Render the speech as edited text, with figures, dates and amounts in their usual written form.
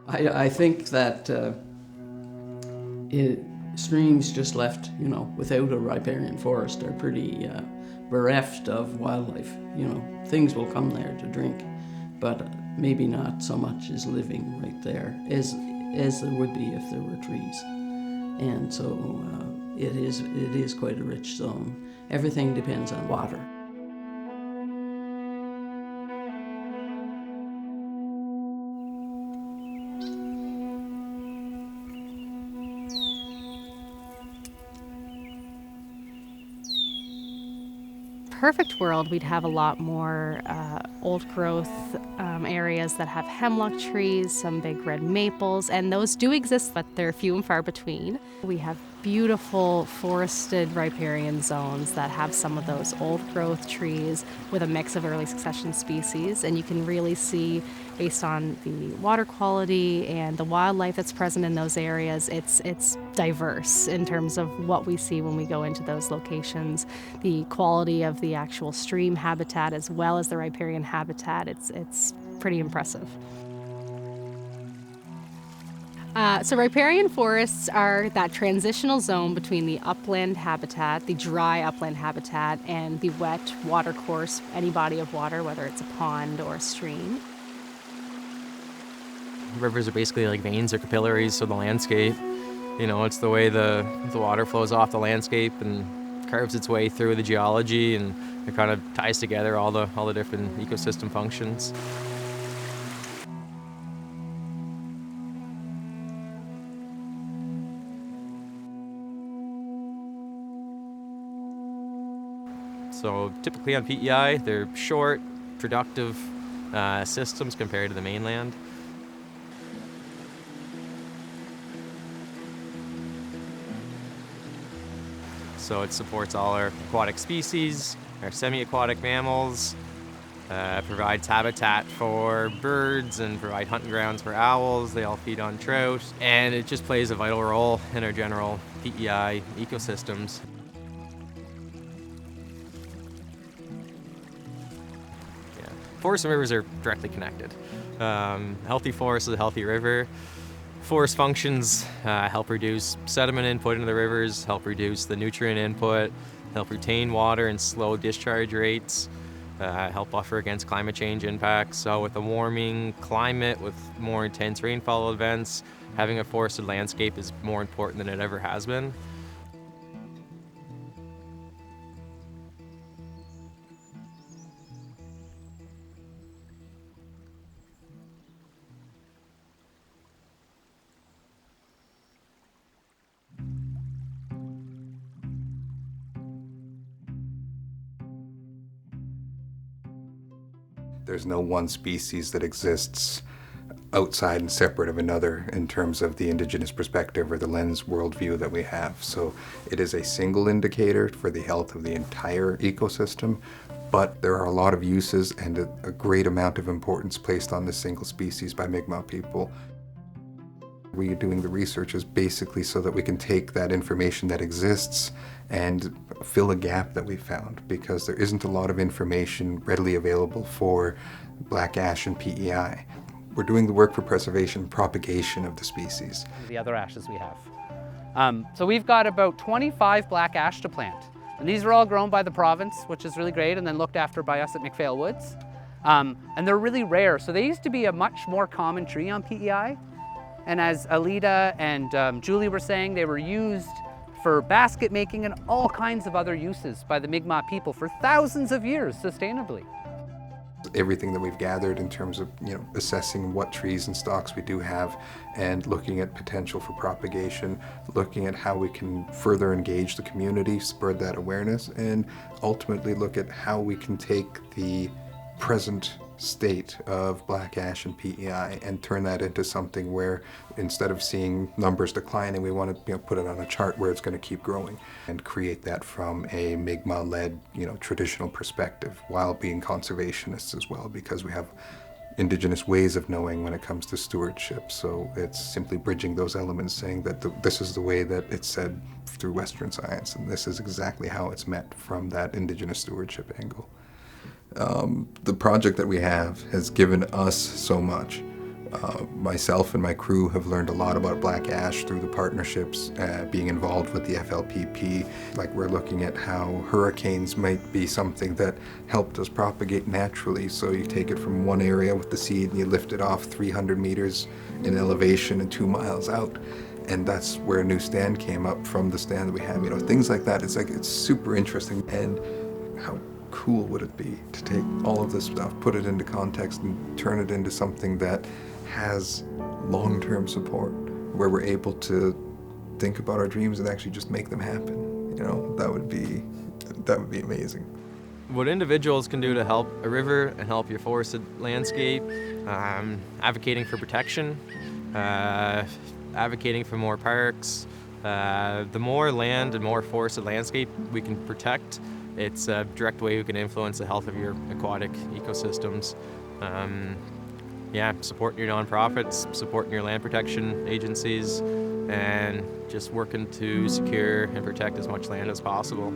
I think that streams just left, without a riparian forest are pretty bereft of wildlife. Things will come there to drink, but maybe not so much as living right there as there would be if there were trees. And so it is quite a rich zone. Everything depends on water. Perfect world, we'd have a lot more old growth areas that have hemlock trees, some big red maples, and those do exist, but they're few and far between. We have beautiful forested riparian zones that have some of those old growth trees with a mix of early succession species, and you can really see, based on the water quality and the wildlife that's present in those areas, it's diverse in terms of what we see when we go into those locations. The quality of the actual stream habitat as well as the riparian habitat, it's pretty impressive. So riparian forests are that transitional zone between the upland habitat, the dry upland habitat, and the wet watercourse, any body of water, whether it's a pond or a stream. Rivers are basically like veins or capillaries of the landscape. It's the way the water flows off the landscape and carves its way through the geology, and it kind of ties together all the different ecosystem functions. So typically on PEI, they're short, productive systems compared to the mainland. So it supports all our aquatic species, our semi-aquatic mammals, provides habitat for birds and provide hunting grounds for owls. They all feed on trout, and it just plays a vital role in our general PEI ecosystems. Forests and rivers are directly connected. A healthy forest is a healthy river. Forest functions help reduce sediment input into the rivers, help reduce the nutrient input, help retain water and slow discharge rates, help buffer against climate change impacts. So with a warming climate, with more intense rainfall events, having a forested landscape is more important than it ever has been. There's no one species that exists outside and separate of another in terms of the Indigenous perspective or the lens worldview that we have. So it is a single indicator for the health of the entire ecosystem, but there are a lot of uses and a great amount of importance placed on this single species by Mi'kmaq people. We're doing the research is basically so that we can take that information that exists and fill a gap that we found, because there isn't a lot of information readily available for black ash and PEI. We're doing the work for preservation and propagation of the species. The other ashes we have. So we've got about 25 black ash to plant. And these are all grown by the province, which is really great, and then looked after by us at McPhail Woods. And they're really rare. So they used to be a much more common tree on PEI. And as Alida and Julie were saying, they were used for basket making and all kinds of other uses by the Mi'kmaq people for thousands of years sustainably. Everything that we've gathered in terms of assessing what trees and stocks we do have and looking at potential for propagation, looking at how we can further engage the community, spread that awareness, and ultimately look at how we can take the present state of black ash and PEI and turn that into something where instead of seeing numbers declining, we want to put it on a chart where it's going to keep growing and create that from a Mi'kmaq-led traditional perspective while being conservationists as well, because we have Indigenous ways of knowing when it comes to stewardship. So it's simply bridging those elements, saying that this is the way that it's said through Western science, and this is exactly how it's met from that Indigenous stewardship angle. The project that we have has given us so much. Myself and my crew have learned a lot about black ash through the partnerships, being involved with the FLPP. Like, we're looking at how hurricanes might be something that helped us propagate naturally. So you take it from one area with the seed and you lift it off 300 meters in elevation and 2 miles out. And that's where a new stand came up from the stand that we have. You know, things like that. It's like, it's super interesting. And how cool would it be to take all of this stuff, put it into context, and turn it into something that has long-term support, where we're able to think about our dreams and actually just make them happen. You know, that would be amazing. What individuals can do to help a river and help your forested landscape, advocating for protection, advocating for more parks. The more land and more forested landscape we can protect, it's a direct way we can influence the health of your aquatic ecosystems. Supporting your nonprofits, supporting your land protection agencies, and just working to secure and protect as much land as possible.